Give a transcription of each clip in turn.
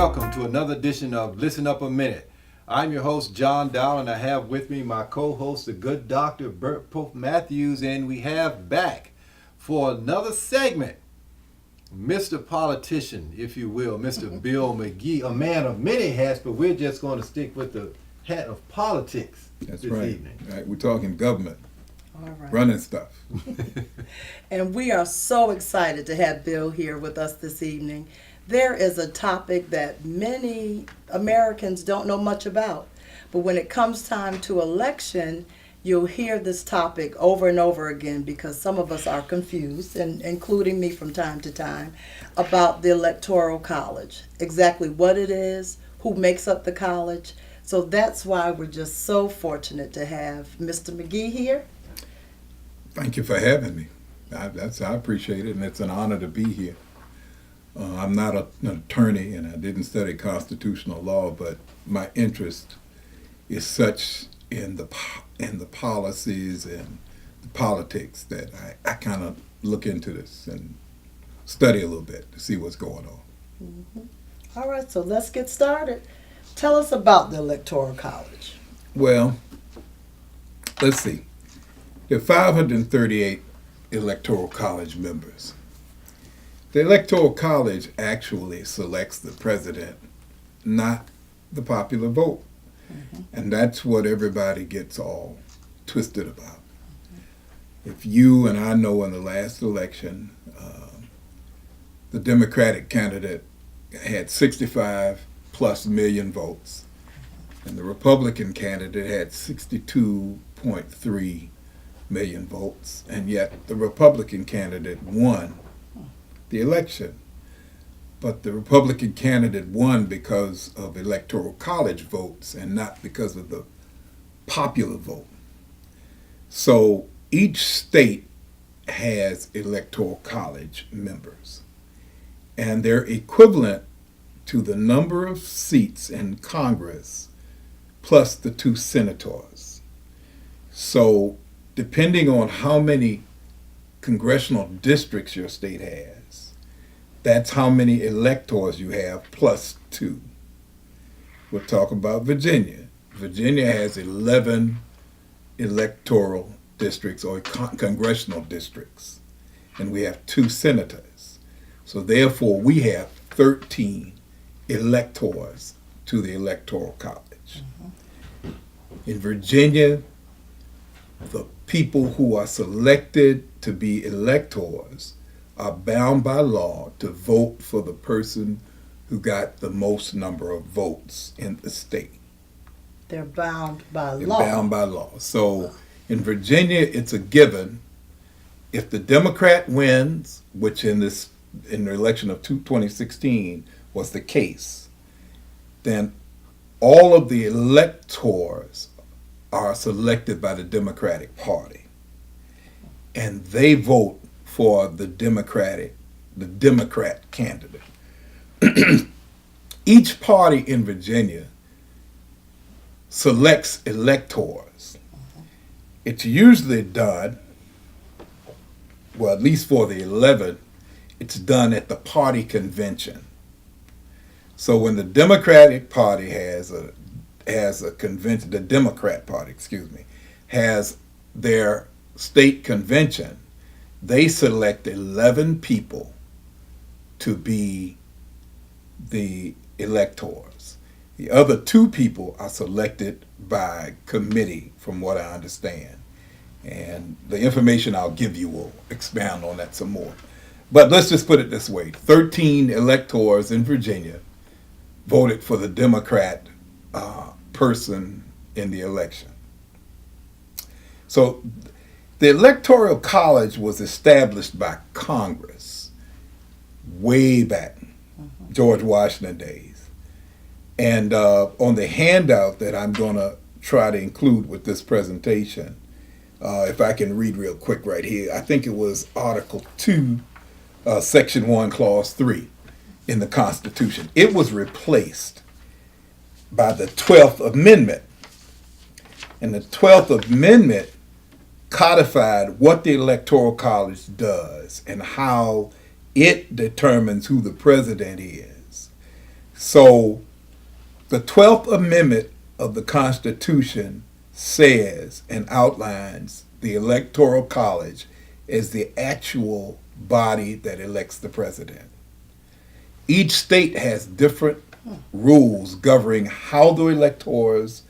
welcome to another edition of Listen Up a Minute. I'm your host, John Dowl, and I have with me my co-host, the good Dr. Rebertha Matthews, and we have back for another segment, Mr. Politician, if you will, Mr. Bill McGee, a man of many hats, but we're just going to stick with the hat of politics That's this right. evening. Right. We're talking government, All right. running stuff. And we are so excited to have Bill here with us this evening. There is a topic that many Americans don't know much about, but when it comes time to election, you'll hear this topic over and over again because some of us are confused, and including me from time to time, about the Electoral College, exactly what it is, who makes up the college. So that's why we're just so fortunate to have Mr. McGee here. Thank you for having me. I appreciate it, and it's an honor to be here. I'm not an attorney, and I didn't study constitutional law, but my interest is such in the policies and the politics that I kind of look into this and study a little bit to see what's going on. Mm-hmm. All right, so let's get started. Tell us about the Electoral College. Well, let's see. There are 538 Electoral College members. The Electoral College actually selects the president, not the popular vote. Mm-hmm. And that's what everybody gets all twisted about. Mm-hmm. If you and I know in the last election, the Democratic candidate had 65 plus million votes, and the Republican candidate had 62.3 million votes, and yet the Republican candidate won the election. But the Republican candidate won because of Electoral College votes and not because of the popular vote. So each state has Electoral College members, and they're equivalent to the number of seats in Congress plus the 2 senators. So depending on how many congressional districts your state has, that's how many electors you have plus 2. We'll talk about Virginia. Virginia has 11 electoral districts or congressional districts, and we have 2 senators. So therefore we have 13 electors to the Electoral College. Mm-hmm. In Virginia, the people who are selected to be electors are bound by law to vote for the person who got the most number of votes in the state. They're bound by They're law. bound by law. So in Virginia, it's a given. If the Democrat wins, which in the election of 2016 was the case, then all of the electors are selected by the Democratic Party, and they vote for the Democrat candidate. Each party in Virginia selects electors. It's usually done, well, at least for the 11, it's done at the party convention. So when the Democratic Party has a convention, the Democrat Party, has their state convention, they select 11 people to be the electors. The other 2 people are selected by committee, from what I understand. And the information I'll give you will expound on that some more. But let's just put it this way. 13 electors in Virginia voted for the Democrat person in the election. So the Electoral College was established by Congress way back, George Washington days. And on the handout that I'm going to try to include with this presentation, if I can read real quick right here, I think it was Article 2, Section 1, Clause 3 in the Constitution. It was replaced by the 12th Amendment. And the 12th Amendment codified what the Electoral College does and how it determines who the president is. So the 12th Amendment of the Constitution says and outlines the Electoral College as the actual body that elects the president. Each state has different rules governing how the electors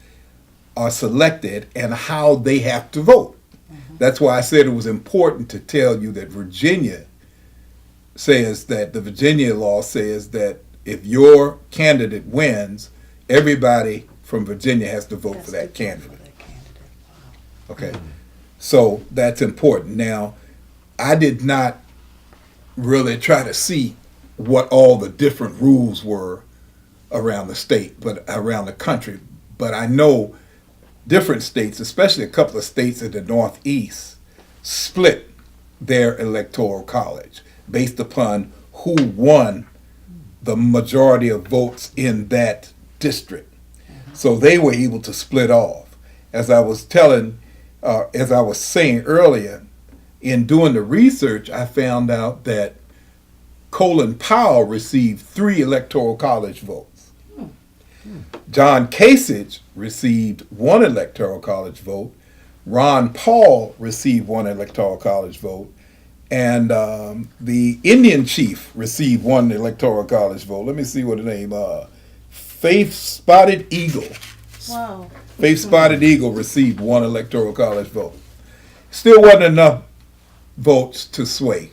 are selected and how they have to vote. That's why I said it was important to tell you that Virginia says that the Virginia law says that if your candidate wins, everybody from Virginia has to vote for that candidate. Okay, so that's important. Now, I did not really try to see what all the different rules were around the state, but around the country. But I know different states, especially a couple of states in the Northeast, split their electoral college based upon who won the majority of votes in that district. So they were able to split off. As I was saying earlier, in doing the research, I found out that Colin Powell received 3 electoral college votes. John Kasich received 1 electoral college vote. Ron Paul received 1 electoral college vote. And the Indian chief received 1 electoral college vote. Let me see what the name Faith Spotted Eagle. Wow. Faith Spotted Eagle received 1 electoral college vote. Still wasn't enough votes to sway.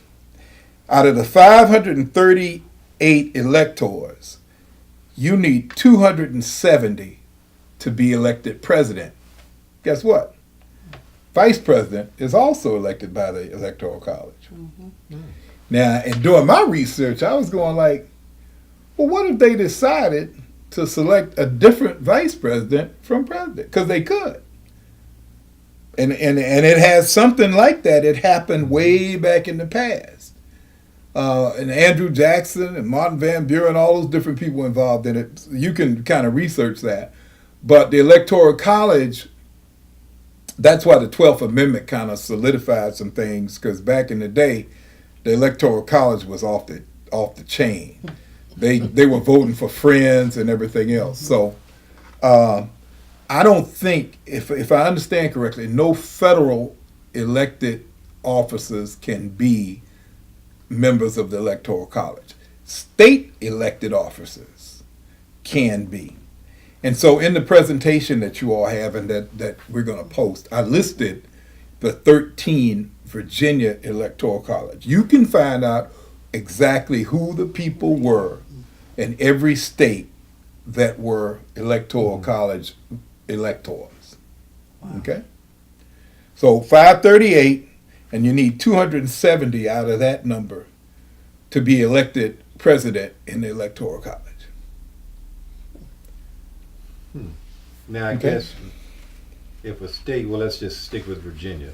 Out of the 538 electors, you need 270 to be elected president. Guess what? Vice president is also elected by the Electoral College. Now, in doing my research, I was going like, well, what if they decided to select a different vice president from president? Because they could. And it has something like that. It happened way back in the past. And Andrew Jackson and Martin Van Buren, all those different people involved in it. You can kind of research that. But the Electoral College, that's why the 12th Amendment kind of solidified some things, because back in the day, the Electoral College was off the chain. They were voting for friends and everything else. So I don't think, if I understand correctly, no federal elected officers can be members of the Electoral College. State elected officers can be. And so in the presentation that you all have and that we're going to post, I listed the 13 Virginia Electoral College. You can find out exactly who the people were in every state that were Electoral College electors. Wow. Okay? So 538, and you need 270 out of that number to be elected president in the Electoral College. Now, I guess if a state, well, let's just stick with Virginia.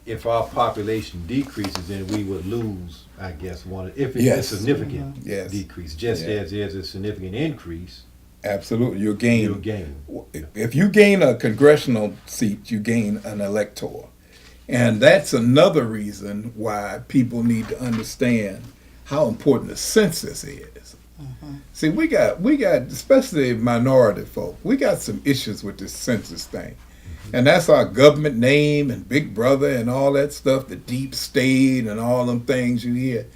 If our population decreases, then we would lose, I guess, one. If it's a significant decrease, just as there's a significant increase. Absolutely, you'll gain. You'll gain. If you gain a congressional seat, you gain an elector. And that's another reason why people need to understand how important the census is. See, we got, especially minority folk, we got some issues with this census thing. And that's our government name and Big Brother and all that stuff, the deep state and all them things you hear.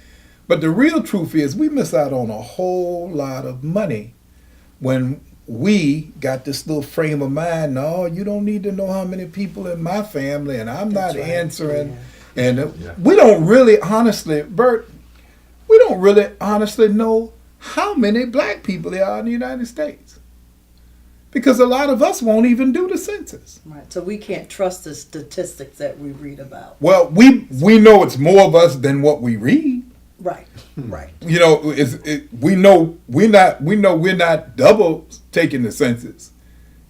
But the real truth is we miss out on a whole lot of money when we got this little frame of mind. No, you don't need to know how many people in my family, and I'm not answering. Yeah. And we don't really honestly, Bert, we don't really honestly know how many black people there are in the United States. Because a lot of us won't even do the census. Right. So we can't trust the statistics that we read about. Well, we know it's more of us than what we read. Right. Right. You know, we know we're not double taking the census.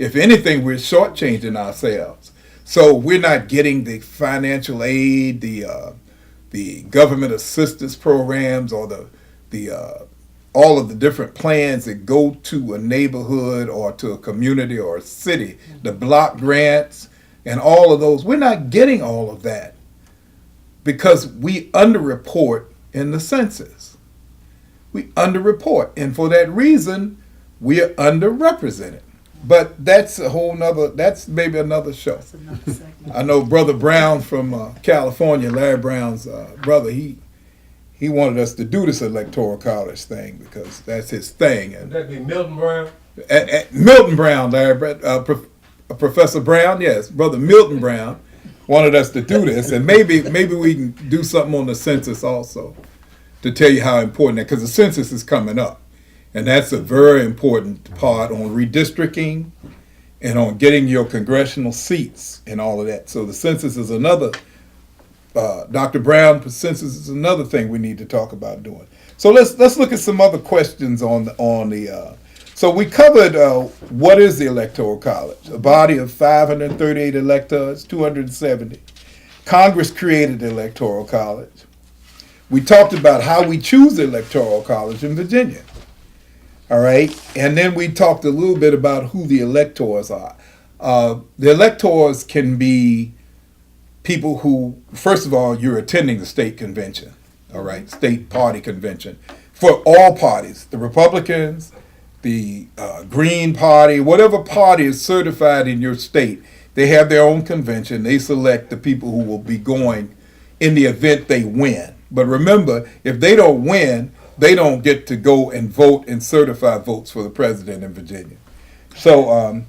If anything, we're shortchanging ourselves. So we're not getting the financial aid, the government assistance programs, or the all of the different plans that go to a neighborhood or to a community or a city, the block grants and all of those. We're not getting all of that because we underreport in the census. we underreport. And for that reason, we are underrepresented. But that's that's maybe another show. That's another segment. I know Brother Brown from California, Larry Brown's brother, he wanted us to do this Electoral College thing because that's his thing. And Would that be Milton Brown? Milton Brown, Larry, Professor Brown, yes, Brother Milton Brown wanted us to do this, and maybe we can do something on the census also to tell you how important that, because the census is coming up, and that's a very important part on redistricting and on getting your congressional seats and all of that. So the census is another. Dr. Brown, the census is another thing we need to talk about doing. So let's look at some other questions on the. So we covered what is the Electoral College? A body of 538 electors, 270. Congress created the Electoral College. We talked about how we choose the Electoral College in Virginia. All right, and then we talked a little bit about who the electors are. The electors can be people who, first of all, you're attending the state convention, all right, state party convention for all parties, the Republicans, the Green Party, whatever party is certified in your state, they have their own convention. They select the people who will be going in the event they win. But remember, if they don't win, they don't get to go and vote and certify votes for the president in Virginia. So,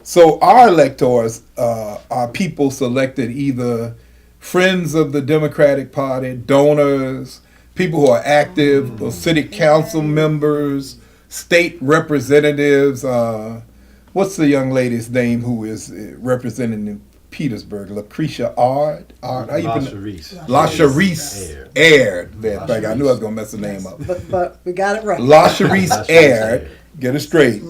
so our electors are people selected, either friends of the Democratic Party, donors, people who are active, or city council members, state representatives. What's the young lady's name who is representing Petersburg? Lucretia Ard? LaCherice Aird. I knew I was going to mess the name up. But we got it right. LaCherice Aird, get it straight.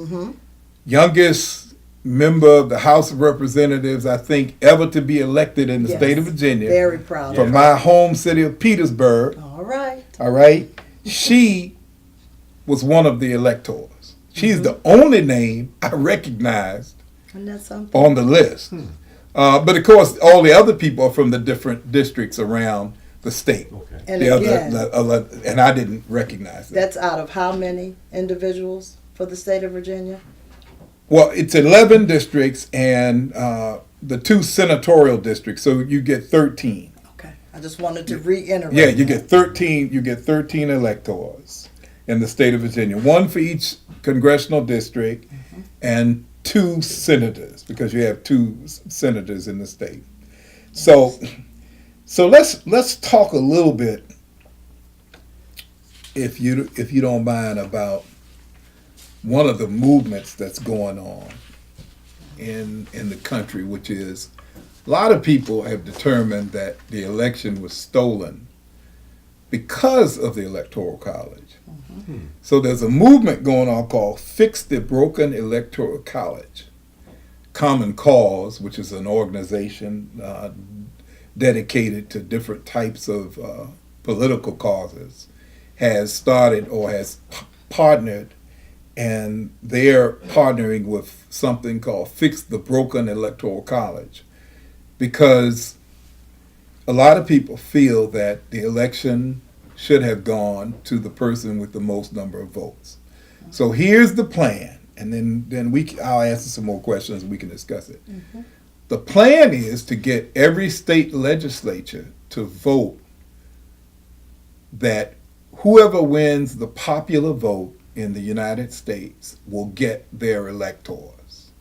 Youngest member of the House of Representatives, I think, ever to be elected in the state of Virginia. Very proud. From my home city of Petersburg. All right. All right. She was one of the electors. She's the only name I recognized Isn't that something? on the list. But of course, all the other people are from the different districts around the state. Okay. And The again, other, and I didn't recognize that. that's out of how many individuals for the state of Virginia? Well, it's 11 districts and the 2 senatorial districts, so you get 13. Okay. I just wanted to reiterate. Yeah, you get 13. You get 13 electors in the state of Virginia, 1 for each congressional district, and 2 senators, because you have 2 senators in the state. So let's talk a little bit, if you don't mind, about one of the movements that's going on in the country, which is a lot of people have determined that the election was stolen because of the Electoral College. So there's a movement going on called Fix the Broken Electoral College. Common Cause, which is an organization dedicated to different types of political causes, has started or has partnered, and they're partnering with something called Fix the Broken Electoral College, because a lot of people feel that the election should have gone to the person with the most number of votes. So here's the plan, and then I'll answer some more questions and we can discuss it. The plan is to get every state legislature to vote that whoever wins the popular vote in the United States will get their electors.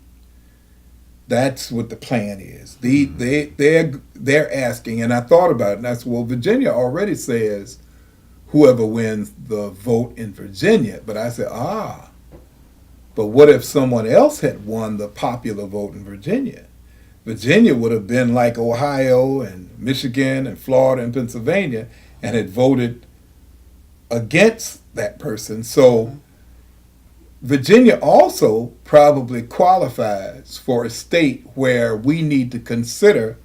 That's what the plan is. They're asking, and I thought about it, and I said, well, Virginia already says whoever wins the vote in Virginia. But I said, but what if someone else had won the popular vote in Virginia? Virginia would have been like Ohio and Michigan and Florida and Pennsylvania and had voted against that person. So Virginia also probably qualifies for a state where we need to consider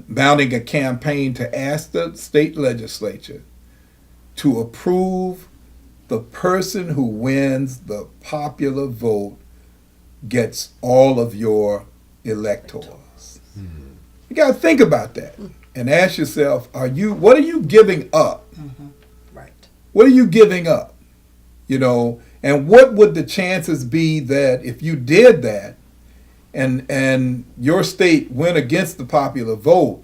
mounting a campaign to ask the state legislature to approve the person who wins the popular vote gets all of your electors. You got to think about that and ask yourself, what are you giving up What are you giving up? You know, and what would the chances be that if you did that and your state went against the popular vote,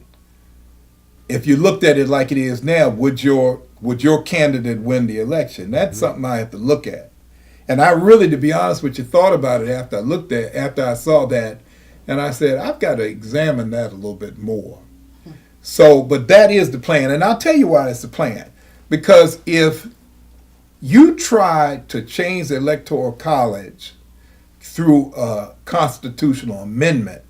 if you looked at it like it is now, would your candidate win the election? That's something I have to look at. And I really, to be honest with you, thought about it after I saw that, and I said, I've got to examine that a little bit more. So, but that is the plan, and I'll tell you why it's the plan. Because if you try to change the Electoral College through a constitutional amendment,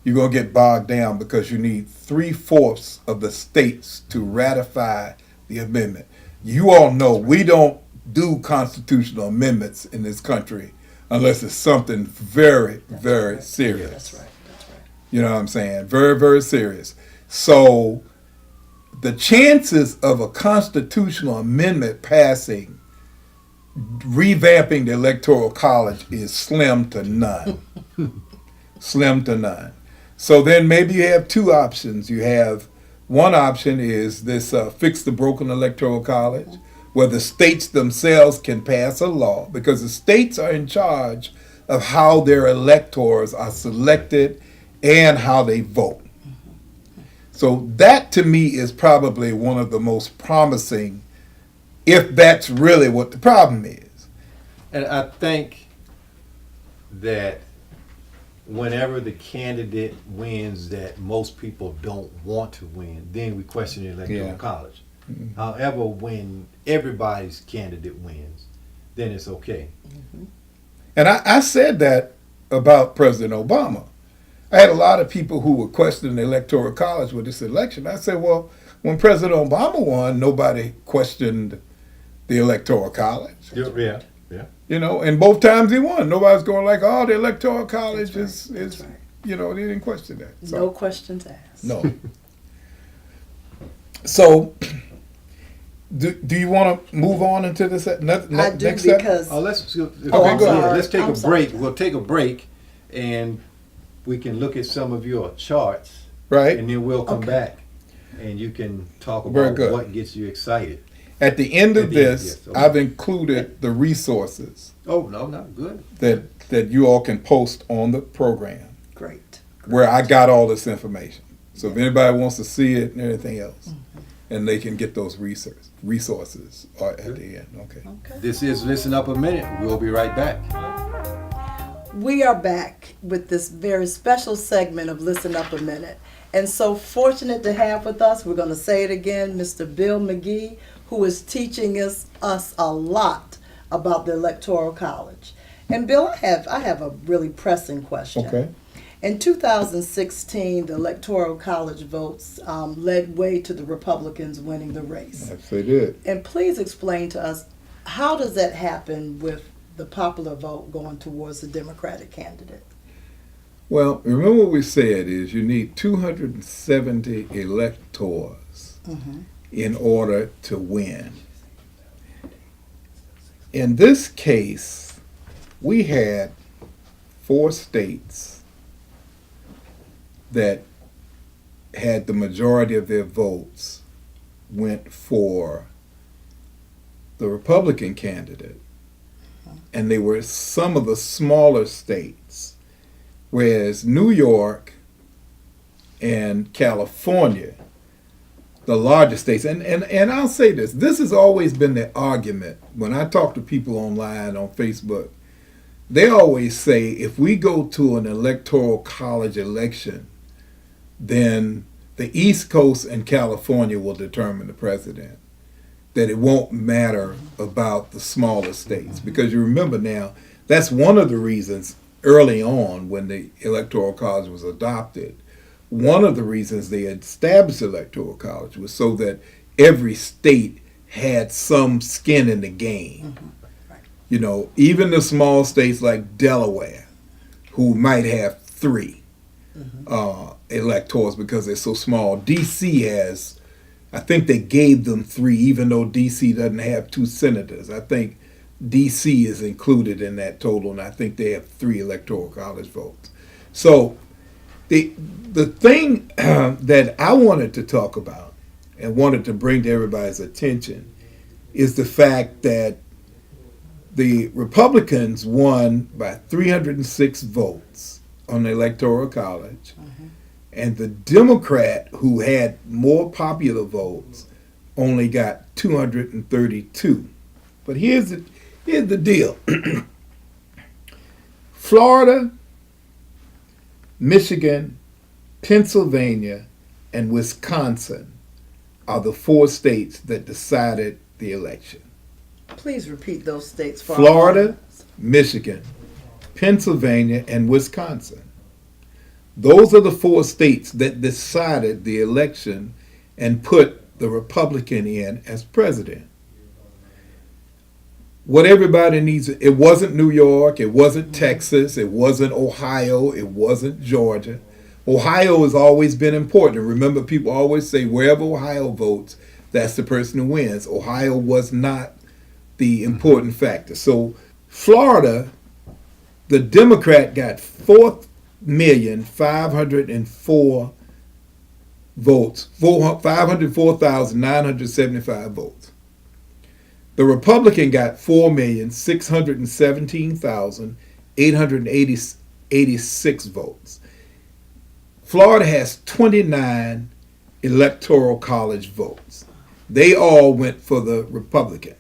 you're going to get bogged down because you need 3/4 of the states to ratify the amendment. You all know we don't do constitutional amendments in this country unless it's something very, very serious. That's right. That's right. You know what I'm saying? Very, very serious. So the chances of a constitutional amendment passing, revamping the Electoral College, is slim to none. Slim to none. So then maybe you have two options. You have one option is this fix the broken Electoral College, where the states themselves can pass a law, because the states are in charge of how their electors are selected and how they vote. So that to me is probably one of the most promising, if that's really what the problem is. And I think that whenever the candidate wins that most people don't want to win, then we question the Electoral College. Mm-hmm. However, when everybody's candidate wins, then it's okay. Mm-hmm. And I said that about President Obama. I had a lot of people who were questioning the Electoral College with this election. I said, well, when President Obama won, nobody questioned the Electoral College. Yeah. You know, and both times he won, nobody's going like, oh, the Electoral College is right. You know, they didn't question that. So, No questions asked. no. So, do you want to move on into this next step? Because Let's go ahead. Let's take I'm a sorry. break. We'll take a break, and we can look at some of your charts, Right. and then we'll come Okay. back, and you can talk Very about good. what gets you excited. At the end of At the end, this, yes, okay. I've included the resources Oh, no, not good. that you all can post on the program great. where I got all this information. So if anybody wants to see it and everything else, and they can get those resources at the end. Okay. Okay. This is Listen Up a Minute. We'll be right back. We are back with this very special segment of Listen Up a Minute. And so fortunate to have with us, we're going to say it again, Mr. Bill McGee, who is teaching us a lot about the Electoral College. And Bill, I have a really pressing question. Okay. In 2016, the Electoral College votes led way to the Republicans winning the race. Yes, they did. And please explain to us, how does that happen with the popular vote going towards the Democratic candidate? Well, remember what we said is you need 270 electors in order to win. In this case, we had 4 states that had the majority of their votes went for the Republican candidate, and they were some of the smaller states, whereas New York and California, the largest states, and I'll say this has always been the argument when I talk to people online on Facebook. They always say if we go to an Electoral College election, then the East Coast and California will determine the president. That it won't matter about the smaller states. Because you remember now, that's one of the reasons early on when the Electoral College was adopted, one of the reasons they established the Electoral College was so that every state had some skin in the game. You know, even the small states like Delaware, who might have 3 electors because they're so small. D.C. has, I think they gave them 3, even though D.C. doesn't have 2 senators. I think D.C. is included in that total, and I think they have 3 Electoral College votes. So the thing that I wanted to talk about and wanted to bring to everybody's attention is the fact that the Republicans won by 306 votes on the Electoral College, and the Democrat, who had more popular votes, only got 232. But here's the deal. Florida, Michigan, Pennsylvania, and Wisconsin are the 4 states that decided the election. Please repeat those states for Florida, Michigan, Pennsylvania, and Wisconsin. Those are the 4 states that decided the election and put the Republican in as president. What everybody needs, it wasn't New York, it wasn't Texas, it wasn't Ohio, it wasn't Georgia. Ohio has always been important. Remember, people always say wherever Ohio votes, that's the person who wins. Ohio was not the important factor. So Florida, the Democrat got 4,504,000 votes, 504,975 votes. The Republican got 4,617,886 votes. Florida has 29 electoral college votes. They all went for the Republican.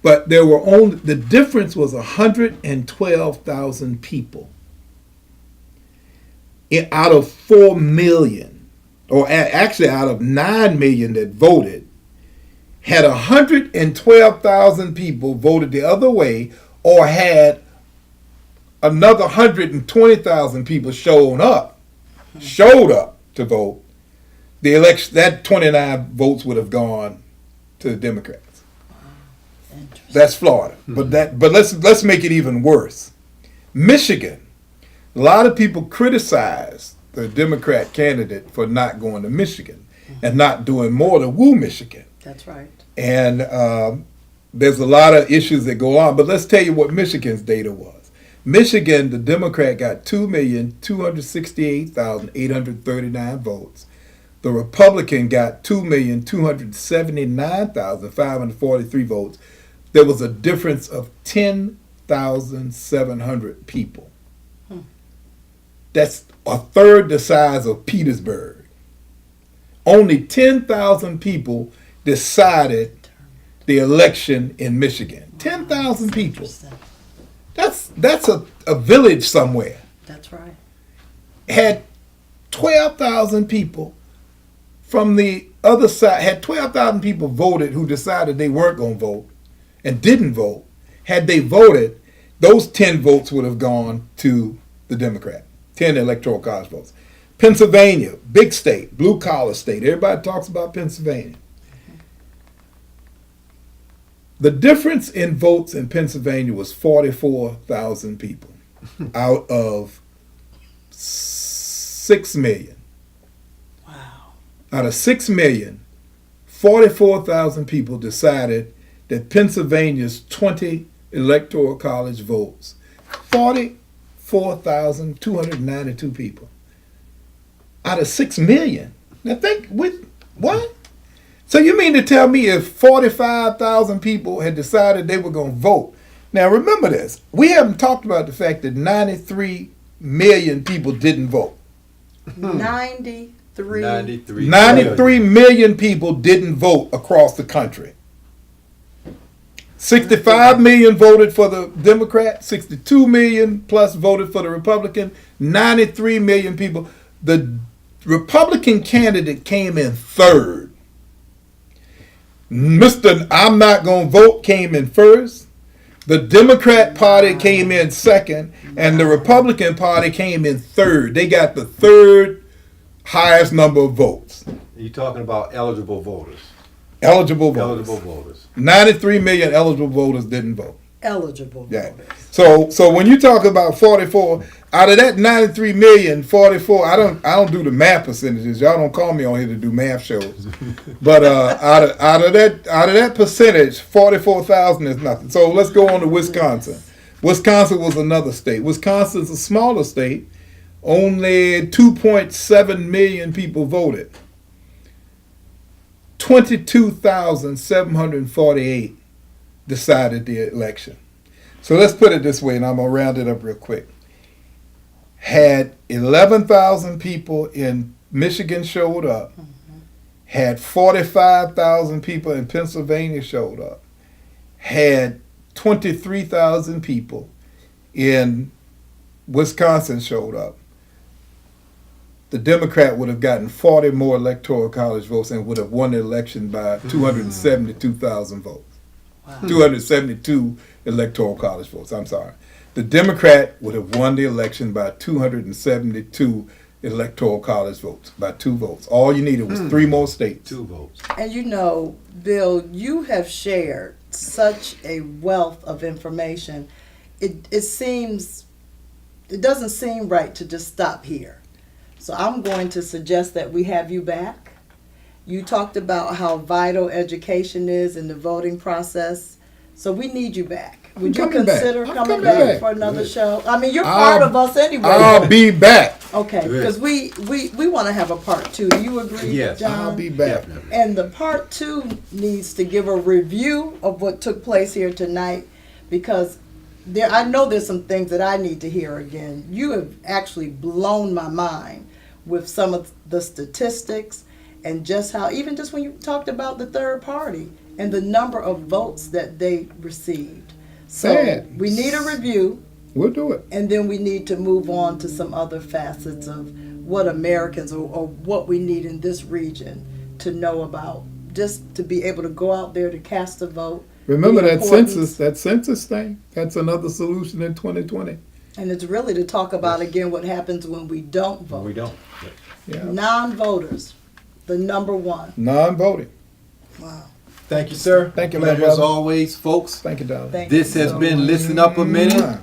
But there were only, the difference was 112,000 people out of 4 million, or actually out of 9 million that voted. Had 112,000 people voted the other way, or had another 120,000 people showed up to vote, the election, that 29 votes would have gone to the Democrats. That's Florida. But let's make it even worse. Michigan. A lot of people criticize the Democrat candidate for not going to Michigan and not doing more to woo Michigan. That's right. And there's a lot of issues that go on, but let's tell you what Michigan's data was. Michigan, the Democrat got 2,268,839 votes. The Republican got 2,279,543 votes. There was a difference of 10,700 people. That's a third the size of Petersburg. Only 10,000 people decided the election in Michigan. 10,000 people. That's a village somewhere. That's right. Had 12,000 people from the other side, had 12,000 people voted who decided they weren't going to vote and didn't vote. Had they voted, those 10 votes would have gone to the Democrat. 10 electoral college votes. Pennsylvania, big state, blue collar state. Everybody talks about Pennsylvania. The difference in votes in Pennsylvania was 44,000 people out of 6 million. Wow. Out of 6 million, 44,000 people decided that Pennsylvania's 20 electoral college votes, 44,292 people out of 6 million. Now think, what? So you mean to tell me if 45,000 people had decided they were going to vote? Now remember this, we haven't talked about the fact that 93 million people didn't vote. 93 million people didn't vote across the country. 65 million voted for the Democrat, 62 million plus voted for the Republican, 93 million people. The Republican candidate came in third. Mr. I'm not going to vote came in first. The Democrat Party came in second, and the Republican Party came in third. They got the third highest number of votes. You're talking about eligible voters. Eligible voters. 93 million eligible voters didn't vote. Eligible voters. So when you talk about 44, out of that 93 million, 44, I don't do the math percentages. Y'all don't call me on here to do math shows. But out of that percentage, 44,000 is nothing. So let's go on to Wisconsin. Wisconsin was another state. Wisconsin's a smaller state. Only 2.7 million people voted. 22,748 decided the election. So let's put it this way, and I'm going to round it up real quick. Had 11,000 people in Michigan showed up, had 45,000 people in Pennsylvania showed up, had 23,000 people in Wisconsin showed up, the Democrat would have gotten 40 more electoral college votes and would have won the election by 272,000 votes. Wow. 272 electoral college votes, I'm sorry. The Democrat would have won the election by 272 electoral college votes, by 2 votes. All you needed was 3 more states. 2 votes. And you know, Bill, you have shared such a wealth of information. It doesn't seem right to just stop here. So I'm going to suggest that we have you back. You talked about how vital education is in the voting process. So we need you back. Would you consider coming back for another show? I mean, you're part of us anyway. I'll be back. Okay, because we want to have a part 2. Do you agree, Yes, John? I'll be back. Definitely. And the part 2 needs to give a review of what took place here tonight, because I know there's some things that I need to hear again. You have actually blown my mind with some of the statistics and just how, even just when you talked about the third party and the number of votes that they received. So we need a review. We'll do it. And then we need to move on to some other facets of what Americans or what we need in this region to know about, just to be able to go out there to cast a vote. Remember that census thing? That's another solution in 2020. And it's really to talk about, again, what happens when we don't vote. We don't. Yeah. Non-voters, the number 1. Non-voting. Wow. Thank you, sir. Thank you, my Pleasure as brother. always, folks. Thank you, darling. Thank This you has so been much. Listen Up a Minute.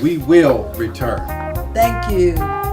We will return. Thank you.